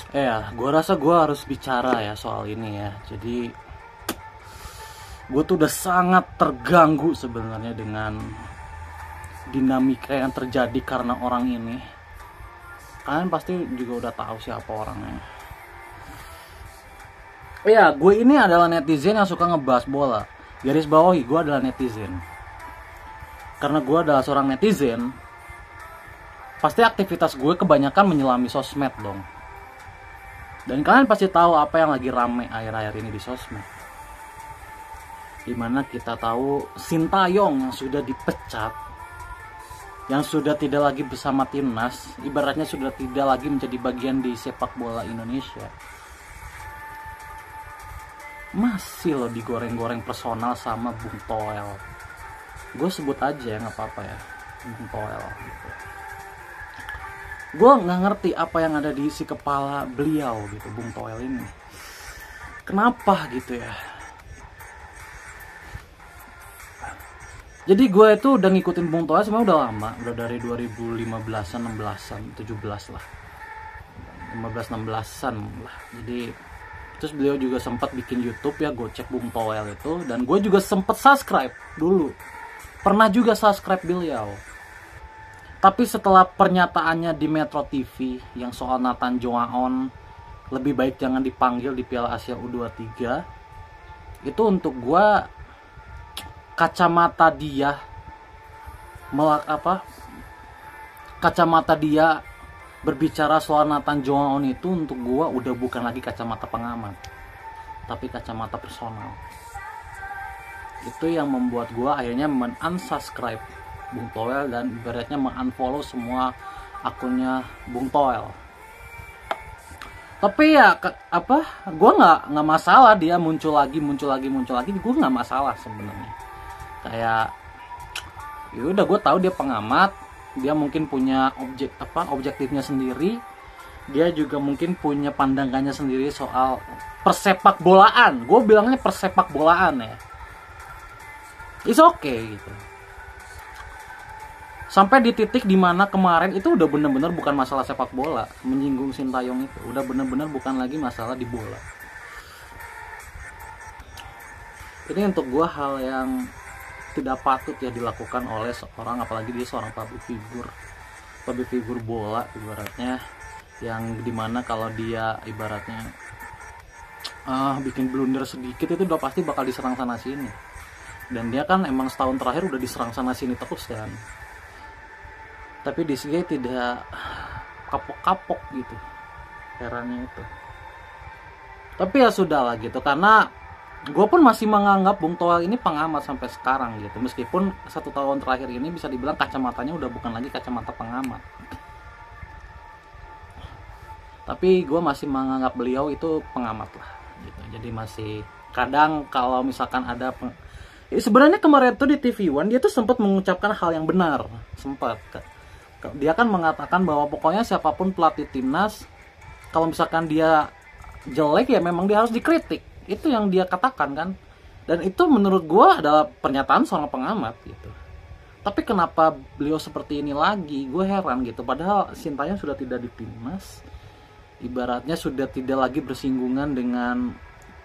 Ya, gue rasa gue harus bicara ya soal ini ya. Jadi, gue tuh udah sangat terganggu sebenarnya dengan dinamika yang terjadi karena orang ini. Kalian pasti juga udah tahu siapa orangnya. Ya, gue ini adalah netizen yang suka ngebahas bola. Garis bawahi, gue adalah netizen. Karena gue adalah seorang netizen, pasti aktivitas gue kebanyakan menyelami sosmed dong. Dan kalian pasti tahu apa yang lagi rame akhir-akhir ini di sosmed. Dimana kita tahu Sintayong yang sudah dipecat, yang sudah tidak lagi bersama timnas, ibaratnya sudah tidak lagi menjadi bagian di sepak bola Indonesia. Masih loh digoreng-goreng personal sama Bung Toel. Gue sebut aja ya, nggak apa-apa ya, Bung Toel gitu. Gue nggak ngerti apa yang ada di isi kepala beliau gitu, Bung Toel ini. Kenapa gitu ya? Jadi gue itu udah ngikutin Bung Toel sebenarnya udah lama, udah dari 2015-an, 16-an, 17 lah. 15-16an lah. Jadi terus beliau juga sempat bikin YouTube ya, gue cek Bung Toel itu, dan gue juga sempat subscribe dulu. Pernah juga subscribe beliau. Tapi setelah pernyataannya di Metro TV yang soal Nathan Joaon lebih baik jangan dipanggil di Piala Asia U23, itu untuk gue kacamata dia kacamata dia berbicara soal Nathan Joaon itu untuk gue udah bukan lagi kacamata pengamat, tapi kacamata personal. Itu yang membuat gue akhirnya men-unsubscribe Bung Toel dan ibaratnya mengunfollow semua akunnya Bung Toel. Tapi ya gue nggak masalah dia muncul lagi, gue nggak masalah sebenarnya. Kayak ya udah, gue tahu dia pengamat, dia mungkin punya objektifnya sendiri, dia juga mungkin punya pandangannya sendiri soal persepak bolaan. Gue bilangnya persepak bolaan ya. It's okay gitu. Sampai di titik dimana kemarin itu udah bener-bener bukan masalah sepak bola, menyinggung Sintayong itu udah bener-bener bukan lagi masalah di bola. Ini untuk gue hal yang tidak patut ya dilakukan oleh seorang, apalagi dia seorang public figure bola ibaratnya, yang dimana kalau dia ibaratnya bikin blunder sedikit itu udah pasti bakal diserang sana sini. Dan dia kan emang setahun terakhir udah diserang sana sini terus kan. Tapi di sini tidak kapok-kapok gitu, herannya itu. Tapi ya sudah lah gitu, karena gue pun masih menganggap Bung Toel ini pengamat sampai sekarang gitu, meskipun 1 tahun terakhir ini bisa dibilang kacamatanya udah bukan lagi kacamata pengamat. Tapi gue masih menganggap beliau itu pengamat lah gitu. Jadi masih kadang kalau misalkan ada sebenarnya kemarin tuh di TV One dia tuh sempat mengucapkan hal yang benar, sempat. Dia kan mengatakan bahwa pokoknya siapapun pelatih timnas, kalau misalkan dia jelek ya memang dia harus dikritik. Itu yang dia katakan kan. Dan itu menurut gue adalah pernyataan seorang pengamat gitu. Tapi kenapa beliau seperti ini lagi? Gue heran gitu. Padahal Sintayong sudah tidak di timnas, ibaratnya sudah tidak lagi bersinggungan dengan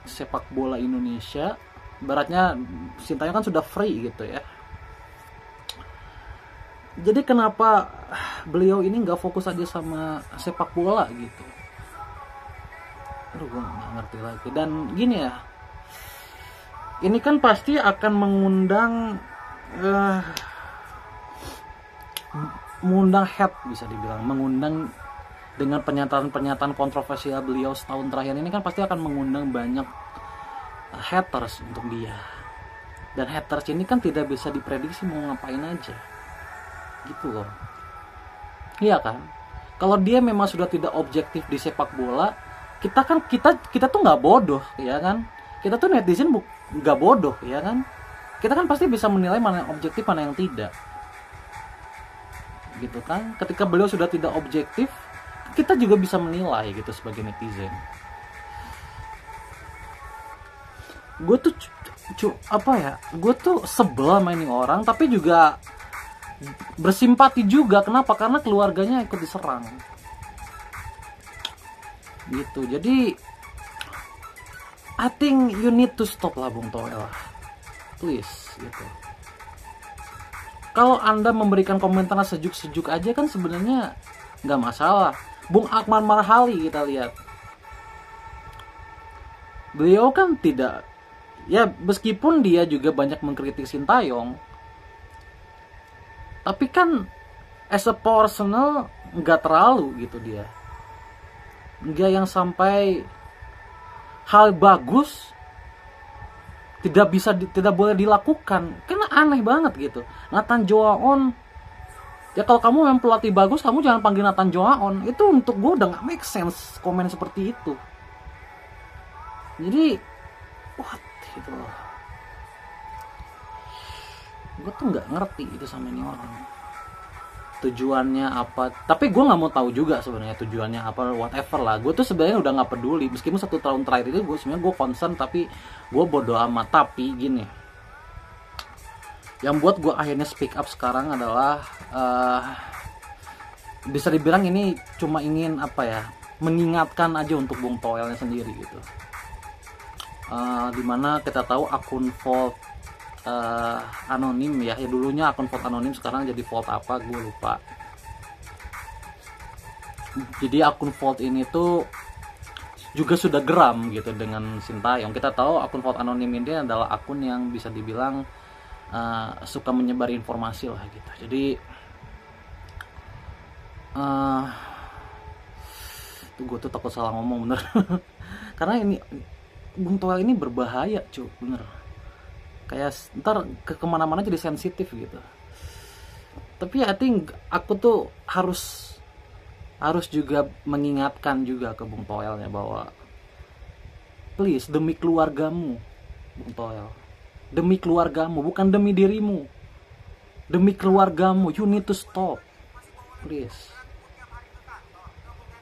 sepak bola Indonesia. Ibaratnya Sintayong kan sudah free gitu ya. Jadi kenapa beliau ini nggak fokus aja sama sepak bola gitu? Aduh, gue nggak ngerti lagi. Dan gini ya, ini kan pasti akan mengundang hate, bisa dibilang mengundang dengan pernyataan-pernyataan kontroversial beliau setahun terakhir ini, kan pasti akan mengundang banyak haters untuk dia. Dan haters ini kan tidak bisa diprediksi mau ngapain aja gitu loh. Iya kan? Kalau dia memang sudah tidak objektif di sepak bola, kita tuh nggak bodoh ya kan? Kita tuh netizen nggak bodoh ya kan? Kita kan pasti bisa menilai mana yang objektif, mana yang tidak. Gitu kan? Ketika beliau sudah tidak objektif, kita juga bisa menilai gitu sebagai netizen. Gue tuh gue tuh sebel sama ini orang, tapi juga bersimpati juga. Kenapa? Karena keluarganya ikut diserang. gitu. Jadi I think you need to stop lah Bung Toel, please gitu. Kalau Anda memberikan komentar sejuk-sejuk aja kan sebenarnya nggak masalah. Bung Akmal Marhali kita lihat, beliau kan tidak, ya meskipun dia juga banyak mengkritik Sintayong, tapi kan as a personal nggak terlalu gitu dia, nggak yang sampai hal bagus tidak boleh dilakukan, karena aneh banget gitu. Nathan Joaon, ya kalau kamu yang pelatih bagus, kamu jangan panggil Nathan Joaon. Itu untuk gue udah nggak make sense komen seperti itu. Jadi what gitu loh, gue tuh nggak ngerti itu sama ini orang tujuannya apa. Tapi gue nggak mau tahu juga sebenarnya tujuannya apa, whatever lah. Gue tuh sebenarnya udah nggak peduli, meskipun 1 tahun terakhir itu gue sebenarnya gue concern, tapi gue bodo amat. Tapi gini, yang buat gue akhirnya speak up sekarang adalah bisa dibilang ini cuma ingin apa ya, mengingatkan aja untuk Bung Toelnya sendiri gitu. Dimana kita tahu akun Volt anonim ya dulunya akun Volt anonim, sekarang jadi Volt apa gue lupa. Jadi akun Volt ini tuh juga sudah geram gitu dengan Sintayong. Kita tahu akun Volt anonim ini adalah akun yang bisa dibilang suka menyebar informasi lah gitu. Jadi gue tuh takut salah ngomong bener. Karena ini Bung Toel ini berbahaya cuy, bener. Kayak ntar kemana-mana jadi sensitif gitu. Tapi I think aku tuh harus juga mengingatkan juga ke Bung Toelnya bahwa please, demi keluargamu Bung Toel, demi keluargamu, bukan demi dirimu, demi keluargamu, you need to stop, please,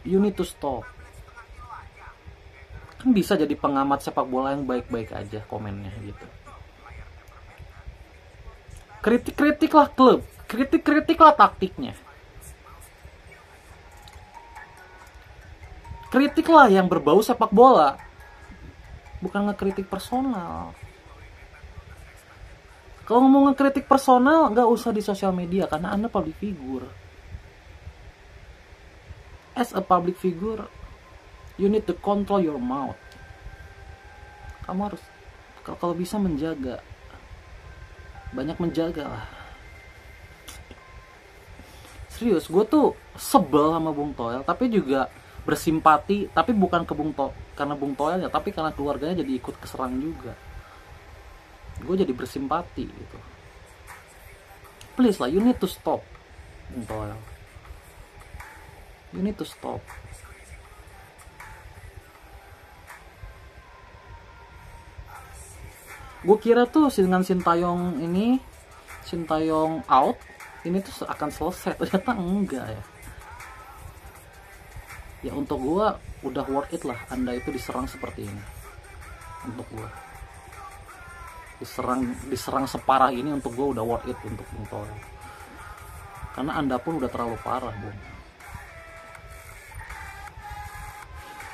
you need to stop. Kan bisa jadi pengamat sepak bola yang baik-baik aja komennya gitu. Kritik-kritiklah klub, kritik-kritiklah taktiknya, kritiklah yang berbau sepak bola, bukan ngekritik personal. Kalau ngomong ngekritik personal, nggak usah di sosial media karena Anda public figure. As a public figure, you need to control your mouth. Kamu harus kalau bisa menjaga, banyak menjaga lah. Serius, gue tuh sebel sama Bung Toel, tapi juga bersimpati, tapi bukan ke karena Bung Toelnya, tapi karena keluarganya jadi ikut keserang juga. Gue jadi bersimpati gitu. Please lah, you need to stop Bung Toel, you need to stop. Gue kira tuh dengan Sintayong ini, Sintayong out, ini tuh akan selesai. Ternyata enggak ya. Ya untuk gue udah worth it lah Anda itu diserang seperti ini. Untuk gue diserang separah ini, untuk gue udah worth it untuk Bung Toel. Karena Anda pun udah terlalu parah, Bung.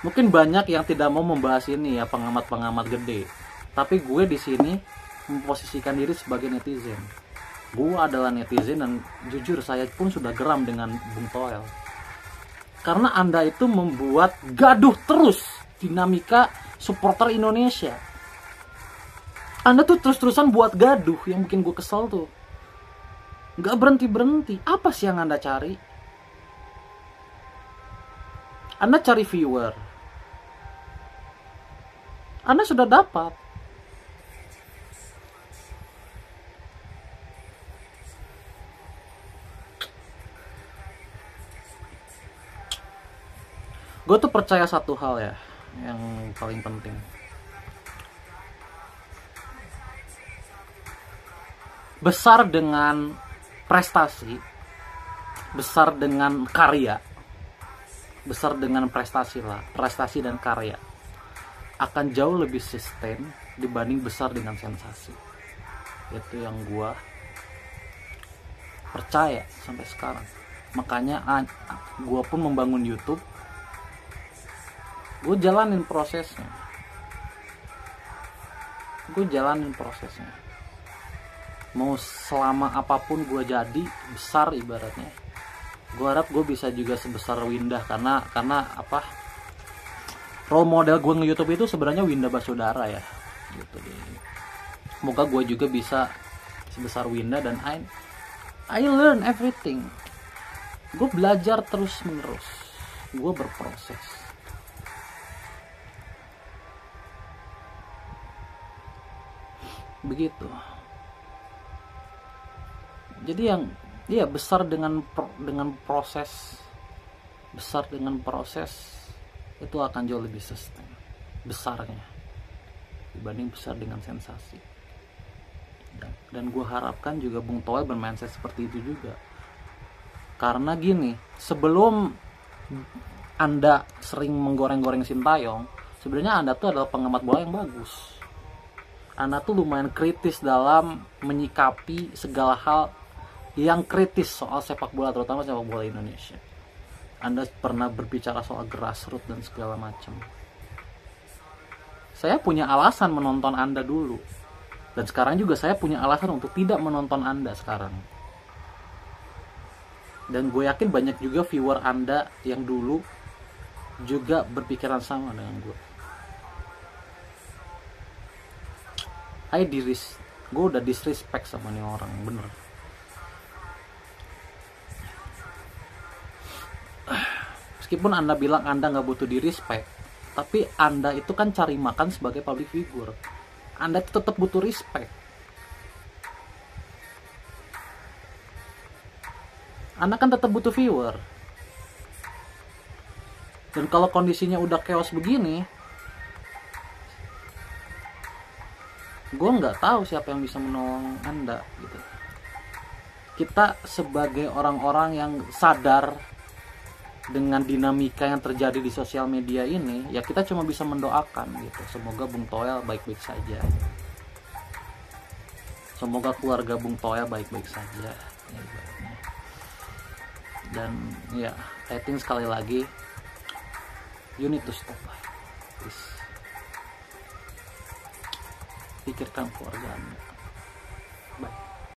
Mungkin banyak yang tidak mau membahas ini ya, pengamat-pengamat gede. Tapi gue di sini memposisikan diri sebagai netizen. Gue adalah netizen dan jujur saya pun sudah geram dengan Bung Toel. Karena Anda itu membuat gaduh terus dinamika supporter Indonesia. Anda tuh terus-terusan buat gaduh yang bikin gue kesel tuh. Gak berhenti-berhenti. Apa sih yang Anda cari? Anda cari viewer. Anda sudah dapat. Gue tuh percaya satu hal ya, yang paling penting. Besar dengan prestasi, besar dengan karya, besar dengan prestasi lah, prestasi dan karya akan jauh lebih sustain dibanding besar dengan sensasi. Itu yang gue percaya sampai sekarang. Makanya gue pun membangun YouTube gue jalanin prosesnya. Mau selama apapun gue jadi besar ibaratnya, gue harap gue bisa juga sebesar Winda, karena apa, role model gue nge-YouTube itu sebenarnya Winda Basudara ya gitu. Semoga gue juga bisa sebesar Winda, dan I learn everything. Gue belajar terus menerus, gue berproses. Begitu. Jadi yang besar dengan proses, itu akan jauh lebih sustain besarnya dibanding besar dengan sensasi. Dan gue harapkan juga Bung Toel bermindset seperti itu juga. Karena gini, sebelum Anda sering menggoreng-goreng Sintayong, sebenarnya Anda tuh adalah pengamat bola yang bagus. Anda tuh lumayan kritis dalam menyikapi segala hal yang kritis soal sepak bola, terutama sepak bola Indonesia. Anda pernah berbicara soal grassroots dan segala macam. Saya punya alasan menonton Anda dulu, dan sekarang juga saya punya alasan untuk tidak menonton Anda sekarang. Dan gue yakin banyak juga viewer Anda yang dulu juga berpikiran sama dengan gue. Gue udah disrespect sama nih orang, bener. Meskipun Anda bilang Anda nggak butuh di respect, tapi Anda itu kan cari makan sebagai public figure. Anda tetap butuh respect. Anda kan tetap butuh viewer. Dan kalau kondisinya udah chaos begini, gue nggak tahu siapa yang bisa menolong Anda gitu. Kita sebagai orang-orang yang sadar dengan dinamika yang terjadi di sosial media ini, ya kita cuma bisa mendoakan gitu. Semoga Bung Toel baik-baik saja. Semoga keluarga Bung Toel baik-baik saja. Dan ya, I think sekali lagi, you need to stop lah. Please. Pikirkan keluarga Anda.